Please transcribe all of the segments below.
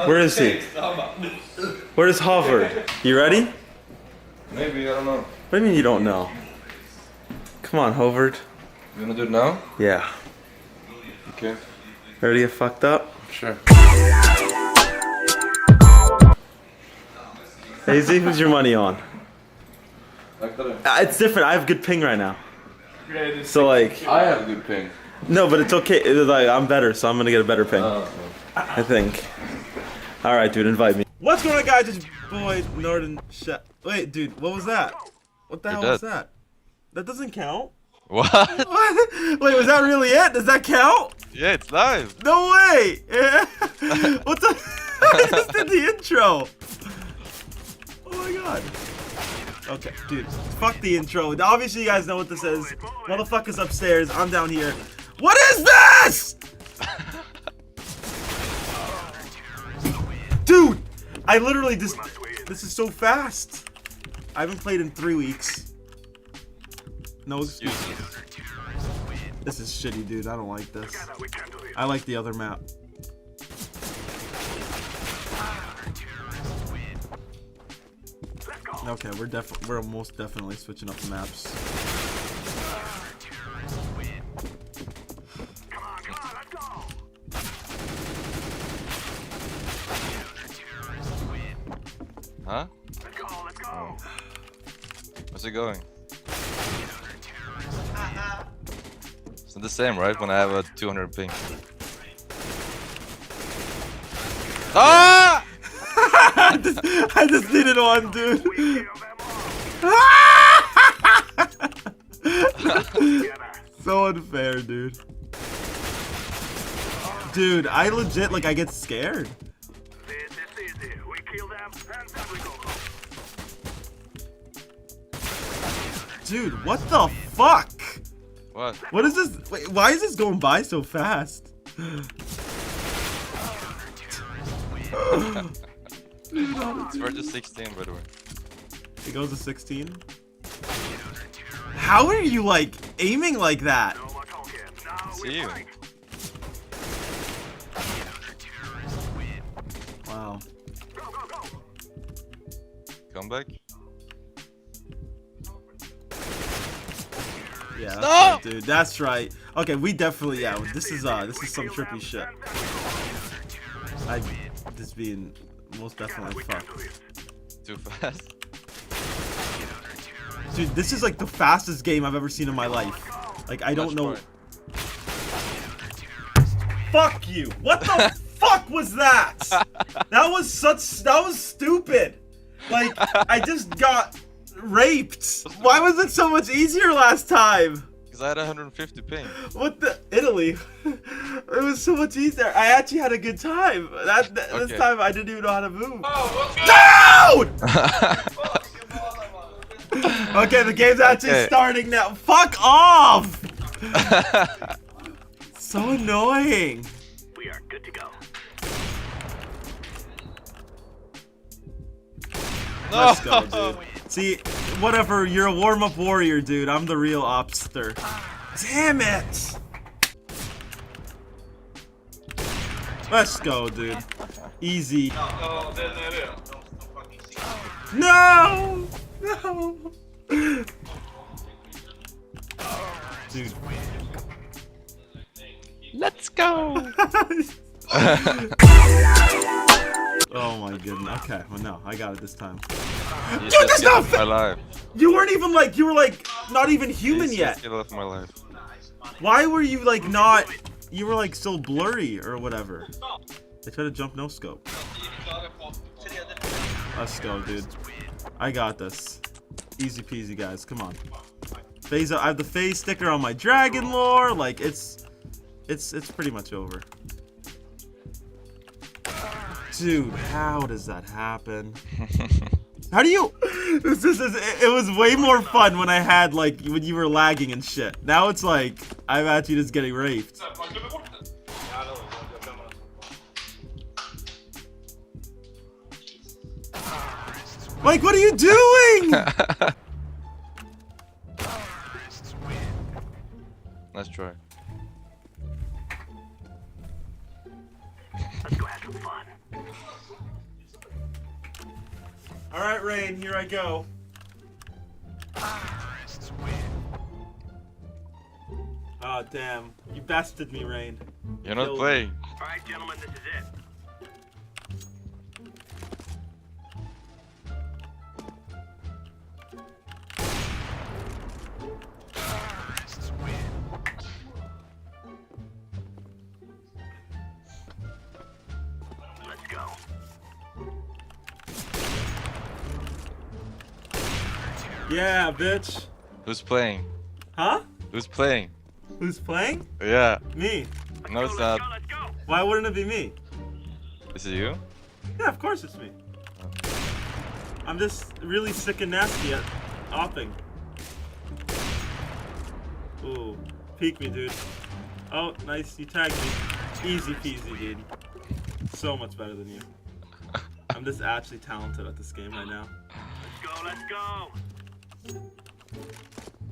Where is he? Where's Hovard? You ready? Maybe, I don't know. What do you mean you don't know? Come on, Hovard. You wanna do it now? Yeah. Okay. Ready to get fucked up? Sure. Hey Z, who's your money on? Like that. It's different. I have good ping right now. So like, I have a good ping. no, but it's okay. It's like I'm better, so I'm gonna get a better ping. I think. All right, dude, invite me. What's going on, guys? It's your boy Norden. Wait, dude, what was that? What the hell was that? That doesn't count. What? What? Wait, was that really it? Does that count? Yeah, it's live. No way! What's up? I just did the intro. Oh my god. Okay, dude, fuck the intro. Obviously, you guys know what this is. Motherfucker's upstairs. I'm down here. What is this? Dude, I literally just. This is so fast. I haven't played in 3 weeks. No excuses. This is shitty, dude. I don't like this. I like the other map. Okay, we're most definitely switching up the maps. Huh? Oh. Where's it going? It's not the same, right? When I have a 200 ping. Ah! I just needed one, dude. So unfair, dude. Dude, I legit, like, I get scared. Dude, what the fuck? What? What is this? Wait, why is this going by so fast? It's worth to 16, by the way. It goes to 16? How are you, like, aiming like that? See you. Wow. Come back. Yeah, that's No! right, dude. That's right. Okay, we definitely, yeah, this is some trippy shit. I just being most definitely fucked. Too fast. Dude, this is like the fastest game I've ever seen in my life. Like, I don't know. Fuck you. What the fuck was that? That was stupid. Like, I just got raped. Why was it so much easier last time? Because I had 150 ping. What the Italy? It was so much easier. I actually had a good time. This time I didn't even know how to move. Dude! Okay, the game's actually starting now. Fuck off! So annoying. We are good to go. No! Let's go, dude. See, whatever, you're a warm-up warrior, dude. I'm the real opster. Damn it! Let's go, dude. Easy. No! No! Dude. Let's go! Oh my goodness. Okay, well no, I got it this time. Dude, that's not fair! my life. You weren't even like, you were like, not even human yet. Get off my life. Why were you like not, you were like so blurry or whatever. They tried to jump no scope. Let's go, dude. I got this. Easy peasy, guys. Come on. Phase. I have the phase sticker on my dragon lore. Like it's pretty much over. Dude, how does that happen? How do you? It was way more fun when I had like when you were lagging and shit. Now it's like I'm actually just getting raped. Like, what are you doing? Let's try. Let's go ahead. All right, Rain, here I go. Oh damn! You bested me, Rain. You're not Killed playing. All right, gentlemen, this is it. Let's go. Yeah, bitch. Who's playing? Huh? Who's playing? Who's playing? Yeah. Me. No, it's not. Let's go. Why wouldn't it be me? Is it you? Yeah, of course it's me. I'm just really sick and nasty at opping. Ooh, peek me, dude. Oh, nice, you tagged me. Easy peasy, dude. So much better than you. I'm just actually talented at this game right now. Let's go.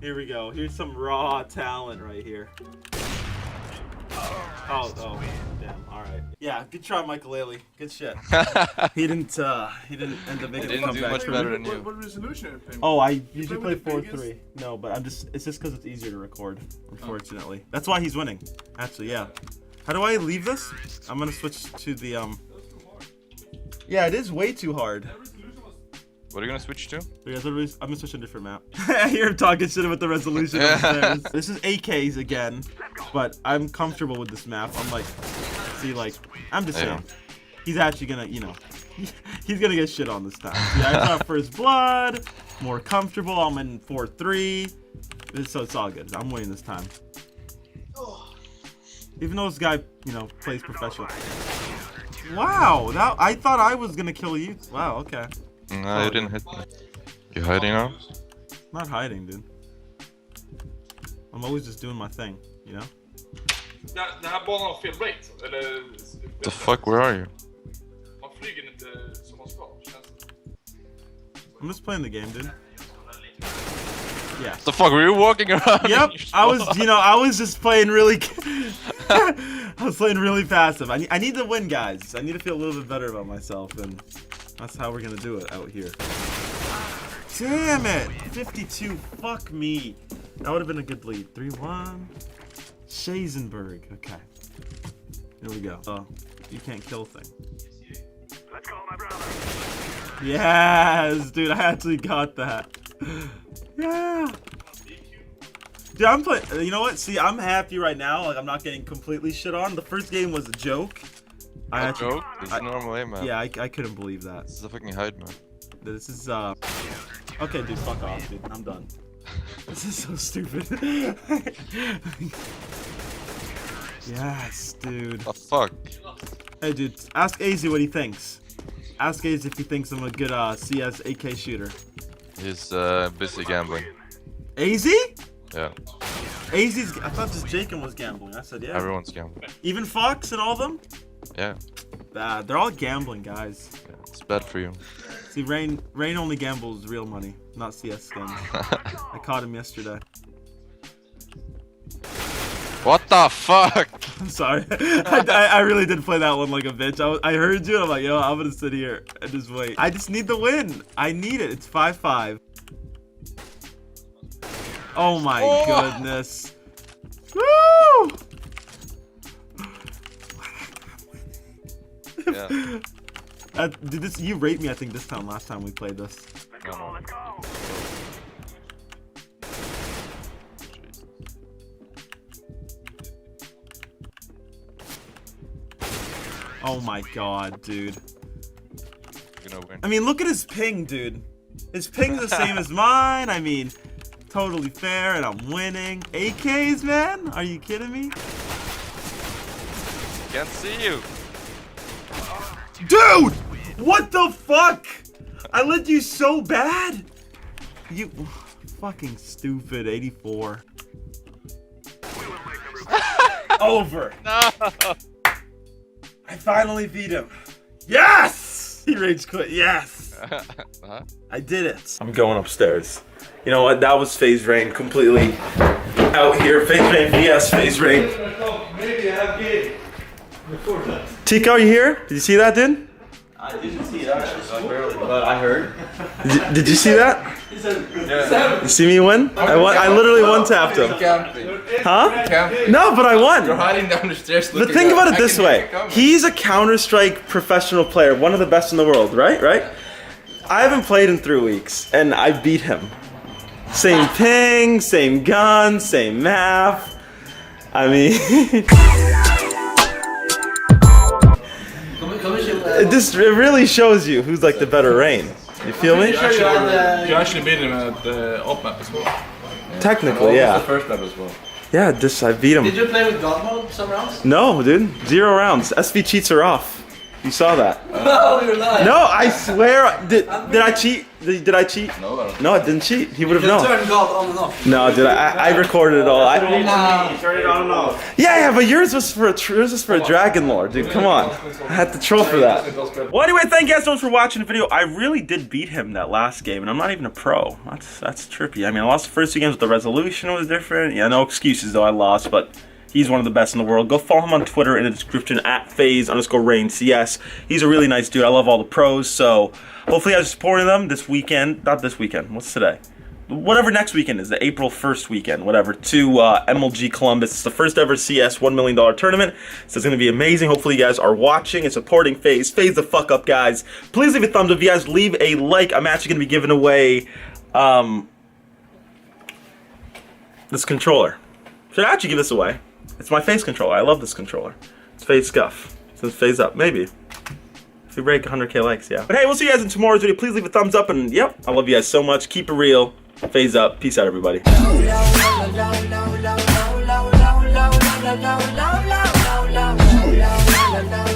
Here we go. Here's some raw talent right here. Oh, damn. All right. Yeah, good try, Michael Ailey. Good shit. He didn't end up making a didn't do comeback. much better than you. What resolution are you playing? Oh, I usually play play with the 4-3. No, but it's just because it's easier to record, unfortunately. That's why he's winning. Actually, yeah. How do I leave this? I'm gonna switch to the Yeah, it is way too hard. What are you gonna switch to? I'm gonna switch to a different map. I hear him talking shit about the resolution upstairs. This is AKs again, but I'm comfortable with this map. I'm like, see, like, I'm just saying. He's actually gonna, you know, he's gonna get shit on this time. Yeah, I thought First Blood, more comfortable. I'm in 4-3, so it's all good. I'm winning this time. Even though this guy, you know, plays professional. Wow, I thought I was gonna kill you. Wow, okay. No, you didn't hit me. You hiding now? I'm not hiding, dude. I'm always just doing my thing, you know? Den här banan har fel rate, eller? The fuck, where are you? Man flyger inte som man ska, känns det. I'm just playing the game, dude. Yeah. The fuck, were you walking around? Yep, I was just playing really. I was playing really passive. I need to win, guys. I need to feel a little bit better about myself, and that's how we're gonna do it out here. Damn it! 52. Fuck me. That would have been a good lead. 3-1. Shazenberg. Okay. Here we go. Oh, you can't kill thing. Let's go, my brother. Yes, dude. I actually got that. Yeah. Dude, I'm playing. You know what? See, I'm happy right now. Like, I'm not getting completely shit on. The first game was a joke. A joke? It's a normal aim, man. Yeah, I couldn't believe that. This is a fucking hide, man. This is Okay, dude, fuck off, dude. I'm done. This is so stupid. Yes, dude. The fuck? Hey, dude, ask AZ what he thinks. Ask AZ if he thinks I'm a good CS AK shooter. He's busy gambling. AZ? Yeah. AZ's. I thought just Jacob was gambling. I said yeah. Everyone's gambling. Even Fox and all of them? Yeah. Bad. They're all gambling, guys. Yeah, it's bad for you. See, Rain only gambles real money, not CS skins. I caught him yesterday. What the fuck? I'm sorry. I really did play that one like a bitch. I heard you and I'm like, yo, I'm gonna sit here and just wait. I just need the win. I need it. It's 5-5. Oh my goodness. Woo! Yeah. Did this? You rate me, I think, this time. Last time we played this. Let's go, let's go. Oh my god, dude. You're gonna win. I mean, look at his ping, dude. His ping's the same as mine. I mean, totally fair, and I'm winning. AKs, man? Are you kidding me? Can't see you. Dude! What the fuck? I led you so bad? You fucking stupid. 84. Over. No. I finally beat him. Yes! He rage quit. Yes! Huh? I did it. I'm going upstairs. You know what? That was FaZe Rain completely out here. FaZe Rain vs FaZe Rain. Maybe I have game. Record that. Tico, are you here? Did you see that, dude? I didn't see it actually, but I heard. Did you see that? You see me win? I literally one-tapped him. Camping. Huh? Camping. No, but I You're won. hiding down the stairs But looking think up. about it I this can hear way. you coming. He's a Counter-Strike professional player, one of the best in the world, right? Right? I haven't played in 3 weeks, and I beat him. Same ping, same gun, same map. I mean, it really shows you who's like the better Rain. You feel me? You actually beat him at the op map as well. Technically, What was yeah. the first map as well? Yeah, I beat him. Did you play with God mode some rounds? No, dude. 0 rounds. SV cheats are off. You saw that. No, you're lying. No, I swear. Did I cheat? Did I cheat? No, I don't. No, I didn't cheat. He would have You known. turn God on and off. No, dude, I recorded it all. Turn it on and off. Yeah, but yours was for a Dragon Lore, dude. Come on, I had to troll for that. Well, anyway, thank you guys so much for watching the video. I really did beat him that last game, and I'm not even a pro. That's trippy. I mean, I lost the first 2 games, but the resolution was different. Yeah, no excuses though. I lost, but he's one of the best in the world. Go follow him on Twitter in the description at FaZe_RainCS. He's a really nice dude. I love all the pros, so hopefully you guys are supporting them this weekend. Not this weekend. What's today? Whatever next weekend is, the April 1st weekend, whatever, to MLG Columbus. It's the first ever CS $1 million tournament, so it's going to be amazing. Hopefully you guys are watching and supporting FaZe. FaZe the fuck up, guys. Please leave a thumbs up. If you guys leave a like, I'm actually going to be giving away this controller. Should I actually give this away? It's my FaZe controller. I love this controller. It's FaZe Scuff. It's FaZe Up, maybe. If we break 100k likes, yeah. But hey, we'll see you guys in tomorrow's video. Please leave a thumbs up, and yep, I love you guys so much. Keep it real. FaZe Up. Peace out, everybody. La la la la la la la la la la la la la la la la la